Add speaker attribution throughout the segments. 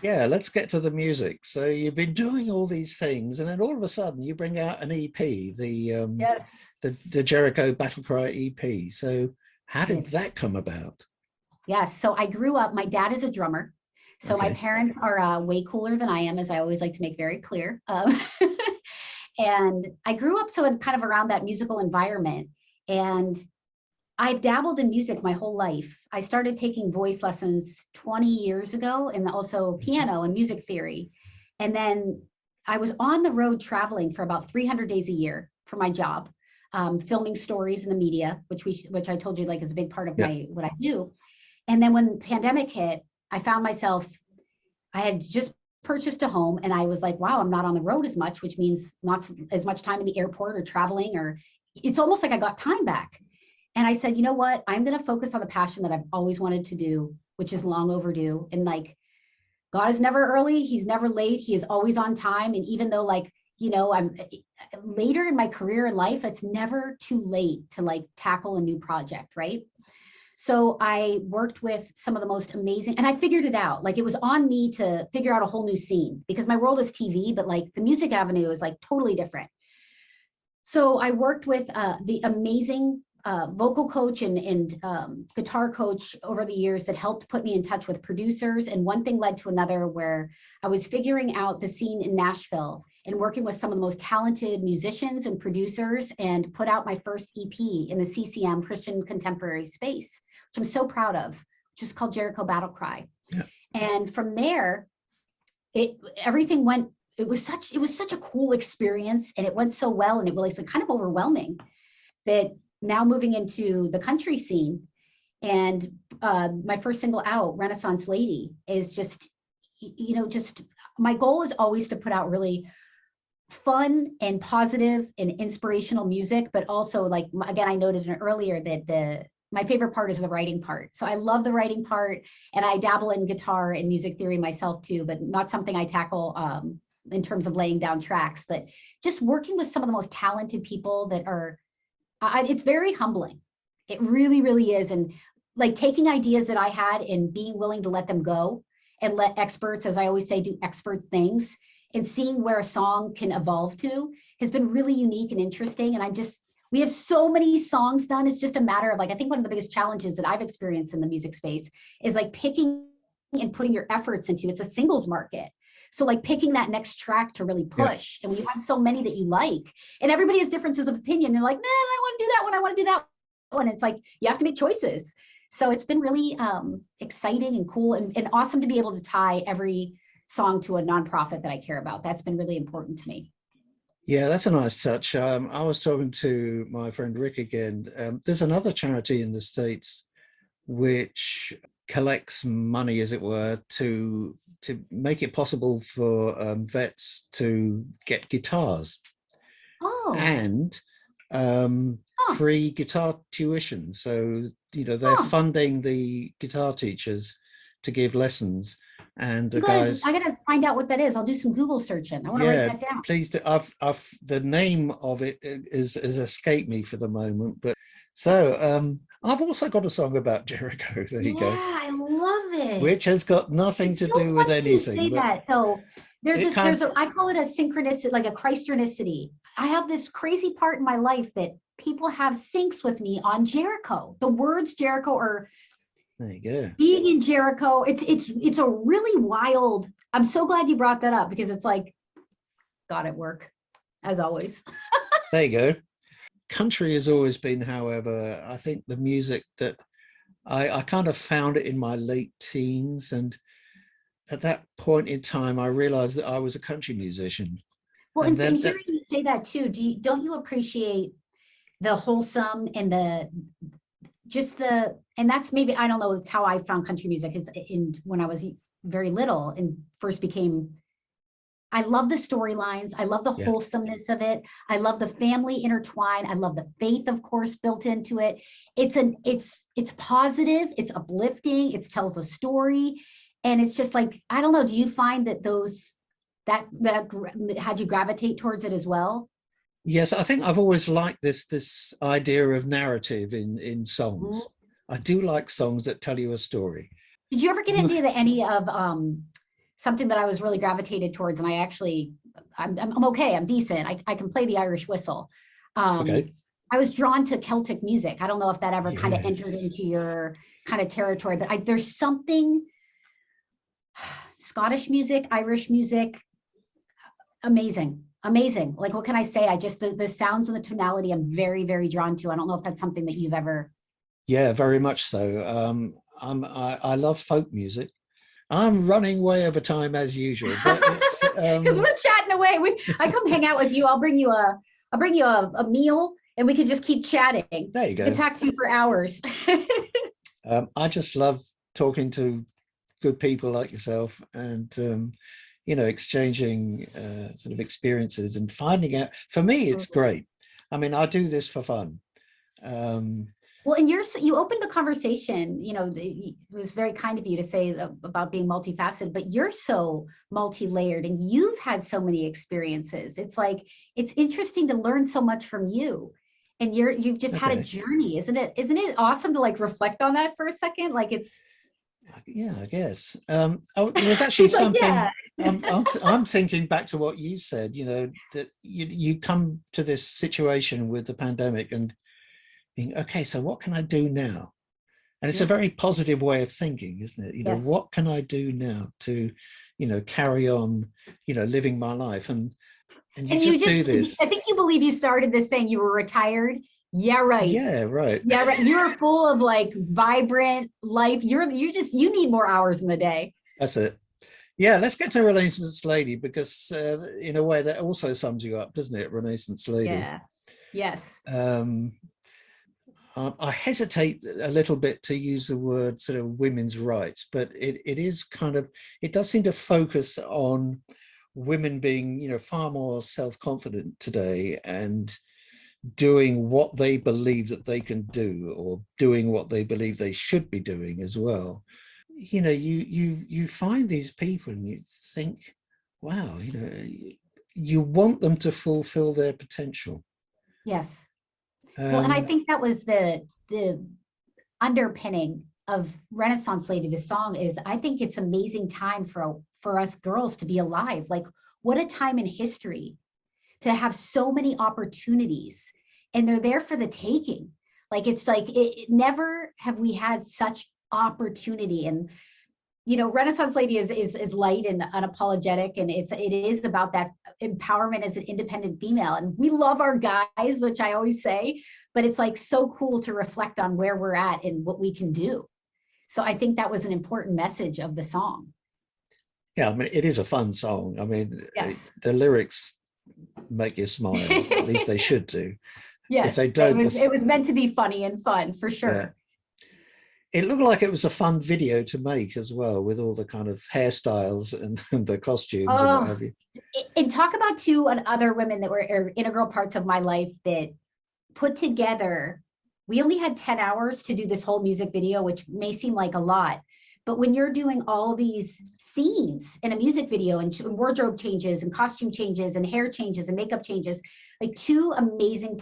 Speaker 1: Yeah, let's get to the music. So you've been doing all these things, and then all of a sudden you bring out an EP,
Speaker 2: Yes.
Speaker 1: the Jericho Battle Cry EP. So how did
Speaker 2: Yes.
Speaker 1: that come about?
Speaker 2: Yes. So I grew up, my dad is a drummer. So my
Speaker 1: Okay.
Speaker 2: parents are way cooler than I am, as I always like to make very clear. And I grew up so in kind of around that musical environment. And I've dabbled in music my whole life. I started taking voice lessons 20 years ago and also piano and music theory. And then I was on the road traveling for about 300 days a year for my job, filming stories in the media, which I told you like is a big part of
Speaker 1: Yeah.
Speaker 2: my what I do. And then when the pandemic hit, I found myself, I had just purchased a home and I was like, wow, I'm not on the road as much, which means not as much time in the airport or traveling, or it's almost like I got time back. And I said, you know what? I'm going to focus on the passion that I've always wanted to do, which is long overdue. And like, God is never early. He's never late. He is always on time. And even though like, I'm later in my career and life, it's never too late to like tackle a new project, right? So I worked with some of the most amazing, and I figured it out. Like it was on me to figure out a whole new scene because my world is TV, but like the music avenue is like totally different. So I worked with the amazing vocal coach and guitar coach over the years that helped put me in touch with producers. And one thing led to another where I was figuring out the scene in Nashville and working with some of the most talented musicians and producers and put out my first EP in the CCM Christian Contemporary space, which I'm so proud of, which is called Jericho Battle Cry. Yeah. And from there, everything went, it was such a cool experience and it went so well and it was kind of overwhelming that now moving into the country scene and my first single out, Renaissance Lady, is just my goal is always to put out really fun and positive and inspirational music, but also like, again, I noted earlier that my favorite part is the writing part. So I love the writing part and I dabble in guitar and music theory myself too, but not something I tackle in terms of laying down tracks, but just working with some of the most talented people that are, it's very humbling. It really, really is. And like taking ideas that I had and being willing to let them go and let experts, as I always say, do expert things and seeing where a song can evolve to has been really unique and interesting. And we have so many songs done. It's just a matter of like, I think one of the biggest challenges that I've experienced in the music space is like picking and putting your efforts into, it's a singles market. So like picking that next track to really push. Yeah. And when you have so many that you like, and everybody has differences of opinion, they're like, man, I want to do that one. I want to do that one. It's like, you have to make choices. So it's been really exciting and cool and awesome to be able to tie every song to a nonprofit that I care about. That's been really important to me.
Speaker 1: Yeah, that's a nice touch. I was talking to my friend Rick again. There's another charity in the States which collects money, as it were, to make it possible for vets to get guitars and free guitar tuition. So, they're funding the guitar teachers to give lessons. And the guys,
Speaker 2: I gotta find out what that is. I'll do some Google searching. I want to write that down.
Speaker 1: Please do. The name of it is escaped me for the moment, but so I've also got a song about Jericho. There you go.
Speaker 2: Yeah, I love it.
Speaker 1: Which has got nothing to do with anything.
Speaker 2: You say that. So I call it a synchronicity, like a Christonicity. I have this crazy part in my life that people have syncs with me on Jericho. The words Jericho are.
Speaker 1: There you go.
Speaker 2: Being in Jericho, it's a really wild. I'm so glad you brought that up because it's like, God at work, as always.
Speaker 1: There you go. Country has always been, however, I think the music that I kind of found it in my late teens, and at that point in time, I realized that I was a country musician.
Speaker 2: Well, and hearing you say that too, don't you appreciate the wholesome and and that's maybe, I don't know, it's how I found country music is when I was very little and first became, I love the storylines. I love the wholesomeness of it. I love the family intertwined. I love the faith, of course, built into it. It's positive, it's uplifting, it tells a story. And it's just like, I don't know, do you find that that had you gravitate towards it as well?
Speaker 1: Yes, I think I've always liked this idea of narrative in songs. Mm-hmm. I do like songs that tell you a story.
Speaker 2: Did you ever get into any of something that I was really gravitated towards. And I'm okay. I'm decent. I can play the Irish whistle.
Speaker 1: Okay.
Speaker 2: I was drawn to Celtic music. I don't know if that ever kind of entered
Speaker 1: Yes.
Speaker 2: into your kind of territory, but there's something Scottish music, Irish music, amazing. Amazing. Like, what can I say? I just, the sounds and the tonality I'm very, very drawn to. I don't know if that's something that you've ever.
Speaker 1: Yeah, very much so. I love folk music. I'm running way over time as usual, but it's
Speaker 2: Because we're chatting away. I come hang out with you. I'll bring you a meal and we can just keep chatting.
Speaker 1: there you
Speaker 2: I can
Speaker 1: go.
Speaker 2: talk to you for hours.
Speaker 1: I just love talking to good people like yourself and exchanging sort of experiences and finding out. For me, it's great. I mean, I do this for fun.
Speaker 2: Well, and you opened the conversation, it was very kind of you to say about being multifaceted, but you're so multi-layered and you've had so many experiences. It's like, it's interesting to learn so much from you. And you've just had a journey. Isn't it awesome to like reflect on that for a second? Like
Speaker 1: yeah, I guess. There was actually something
Speaker 2: yeah.
Speaker 1: I'm thinking back to what you said, that you come to this situation with the pandemic and think, okay, so what can I do now? And it's a very positive way of thinking, isn't it?
Speaker 2: Yes.
Speaker 1: What can I do now to, carry on, living my life? And you just do this.
Speaker 2: I think you believe you started this saying you were retired. Yeah, right.
Speaker 1: Yeah, right.
Speaker 2: Yeah, right. You're full of like vibrant life. You need more hours in the day.
Speaker 1: That's it. Yeah, let's get to Renaissance Lady because in a way that also sums you up, doesn't it? Renaissance Lady.
Speaker 2: Yeah. Yes.
Speaker 1: I hesitate a little bit to use the word sort of women's rights, but it is it does seem to focus on women being, far more self-confident today and doing what they believe that they can do or doing what they believe they should be doing as well. You find these people and you think, wow, you want them to fulfill their potential.
Speaker 2: Yes. Well, and I think that was the underpinning of Renaissance Lady. The song is, I think it's amazing time for us girls to be alive. Like, what a time in history to have so many opportunities, and they're there for the taking. Like, it's like it never have we had such opportunity. And Renaissance Lady is light and unapologetic, and it is about that empowerment as an independent female. And we love our guys, which I always say, but it's like so cool to reflect on where we're at and what we can do. So I think that was an important message of the song.
Speaker 1: Yeah, I mean, it is a fun song. I mean,
Speaker 2: yes.
Speaker 1: The lyrics make you smile. At least they should do.
Speaker 2: Yes,
Speaker 1: if they don't,
Speaker 2: it was meant to be funny and fun for sure.
Speaker 1: Yeah. It looked like it was a fun video to make as well, with all the kind of hairstyles and the costumes and what have you.
Speaker 2: And talk about two other women that were integral parts of my life that put together. We only had 10 hours to do this whole music video, which may seem like a lot, but when you're doing all these scenes in a music video and wardrobe changes and costume changes and hair changes and makeup changes, like two amazing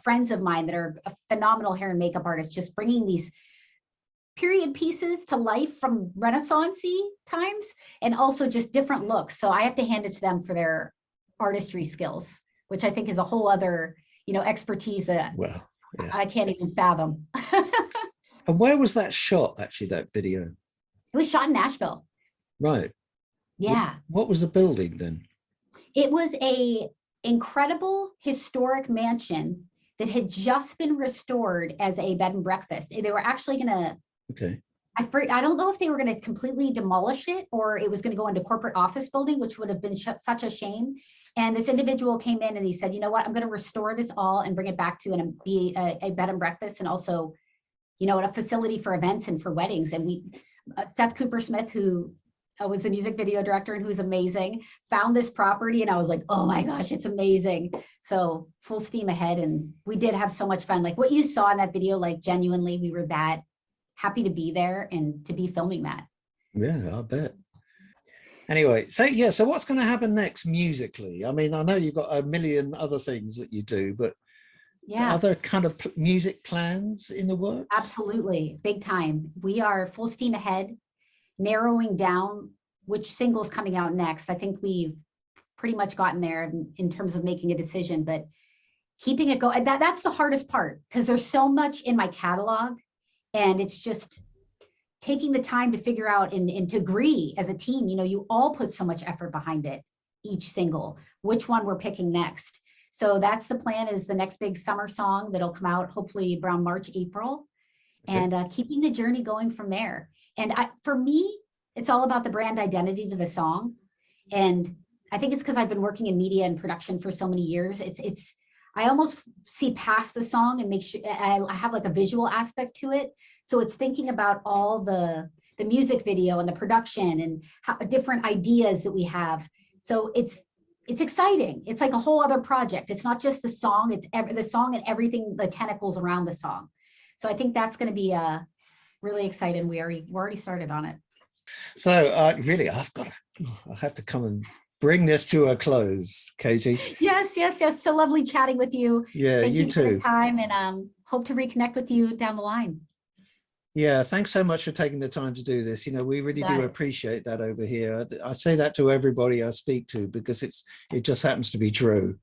Speaker 2: friends of mine that are a phenomenal hair and makeup artists, just bringing these period pieces to life from Renaissance-y times and also just different looks. So I have to hand it to them for their artistry skills, which I think is a whole other, expertise that I can't even fathom.
Speaker 1: And where was that shot, actually, that video?
Speaker 2: It was shot in Nashville.
Speaker 1: Right.
Speaker 2: Yeah.
Speaker 1: What was the building then?
Speaker 2: It was a incredible historic mansion that had just been restored as a bed and breakfast. They were actually going to, I don't know if they were going to completely demolish it or it was going to go into corporate office building, which would have been such a shame. And this individual came in and he said, you know what, I'm going to restore this all and bring it back to and be a bed and breakfast and also, a facility for events and for weddings. And Seth Cooper Smith, who was the music video director and who's amazing, found this property and I was like, oh my gosh, it's amazing. So full steam ahead. And we did have so much fun. Like what you saw in that video, like genuinely, we were that happy to be there and to be filming that.
Speaker 1: Yeah, I bet. Anyway, so what's going to happen next musically? I mean, I know you've got a million other things that you do, but are there kind of music plans in the works?
Speaker 2: Absolutely, big time. We are full steam ahead, narrowing down which single's coming out next. I think we've pretty much gotten there in terms of making a decision, but keeping it going, that's the hardest part, because there's so much in my catalog, and it's just taking the time to figure out and to agree as a team. You know, you all put so much effort behind it, each single, which one we're picking next. So that's the plan, is the next big summer song that'll come out hopefully around March, April, and keeping the journey going from there. And for me, it's all about the brand identity to the song. And I think it's because I've been working in media and production for so many years. I almost see past the song and make sure I have like a visual aspect to it. So it's thinking about all the music video and the production and different ideas that we have. So it's exciting. It's like a whole other project. It's not just the song, it's the song and everything, the tentacles around the song. So I think that's going to be really exciting. We're already started on it.
Speaker 1: So really, I have to come and bring this to a close, Katie.
Speaker 2: Yes. So lovely chatting with you.
Speaker 1: Yeah,
Speaker 2: Thank you
Speaker 1: too.
Speaker 2: for the time, and hope to reconnect with you down the line.
Speaker 1: Yeah, thanks so much for taking the time to do this. You know, we really do appreciate that over here. I say that to everybody I speak to because it just happens to be true.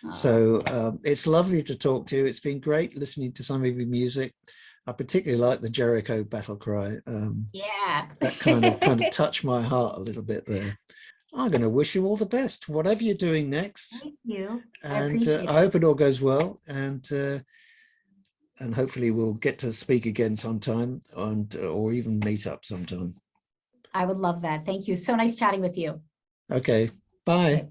Speaker 1: Oh. So it's lovely to talk to you. It's been great listening to some of your music. I particularly like the Jericho battle cry. That kind of touched my heart a little bit there. I'm going to wish you all the best, whatever you're doing next.
Speaker 2: Thank you.
Speaker 1: And I hope it all goes well. And hopefully we'll get to speak again sometime, or even meet up sometime.
Speaker 2: I would love that. Thank you. So nice chatting with you.
Speaker 1: Okay. Bye. Okay.